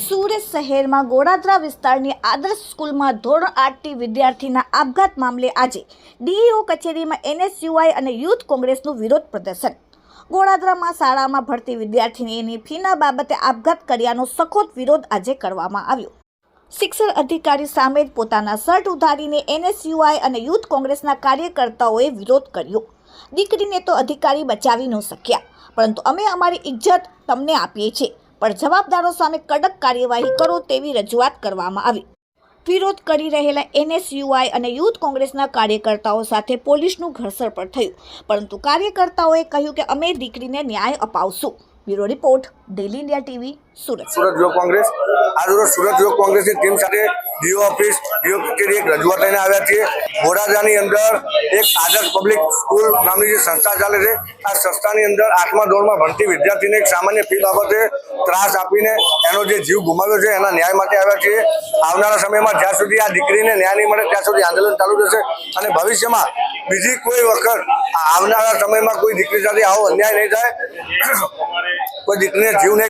સુરત શહેરમાં ગોળાદરા વિસ્તારની આદર્શ સ્કૂલમાં ધોરણ 8 વિદ્યાર્થીના આપઘાત મામલે આજે ડીઈઓ કચેરીમાં એનએસયુઆઈ અને યુથ કોંગ્રેસનું વિરોધ પ્રદર્શન। ગોળાદરામાં શાળામાં ભણતી વિદ્યાર્થીનીની ફીના બાબતે આપઘાત કર્યાનો સખત વિરોધ આજે કરવામાં આવ્યો। શિક્ષણ અધિકારી સામે જ પોતાના શર્ટ ઉતારીને એનએસયુઆઈ અને યુથ કોંગ્રેસના કાર્યકર્તાઓએ વિરોધ કર્યો। દીકરીને તો અધિકારી બચાવી ન શક્યા, પરંતુ અમે અમારી ઇજ્જત તમને આપીએ છીએ, પણ જવાબદારો સામે કડક કાર્યવાહી કરો તેવી રજૂઆત કરવામાં આવી। વિરોધ કરી રહેલા એનએસયુઆઈ અને યુથ કોંગ્રેસના કાર્યકર્તાઓ સાથે પોલીસનું ઘર્ષણ પણ થયું, પરંતુ કાર્યકર્તાઓએ કહ્યું કે અમે દીકરીને ન્યાય અપાવશું। Bureau report, daily India TV, Surat. Surat યુવક કોંગ્રેસ આજરોજ સુરત યુવક કોંગ્રેસની ટીમ સાથે ડીઓ ઓફિસ ડીઓ કચેરી એક રજૂઆત લઈને આવ્યા છીએ। ગોળાદરાની અંદર એક આદર્શ પબ્લિક સ્કૂલ નામની જે સંસ્થા ચાલે છે, આ સંસ્થાની અંદર 8મા ધોરણમાં ભણતી વિદ્યાર્થીને એક સામાન્ય ફી બાબતે ત્રાસ આપીને એનો જે જીવ ગુમાવ્યો છે એના ન્યાય માટે આવ્યા છીએ। આવનારા સમયમાં જ્યાં સુધી આ દીકરીને ન્યાય નહીં મળે ત્યાં સુધી આંદોલન ચાલુ રહેશે અને ભવિષ્યમાં બીજી કોઈ વખત આવનારા સમયમાં કોઈ દીકરી સાથે આવો અન્યાય નહીં થાય, કોઈ દીકરીને જીવ નહીં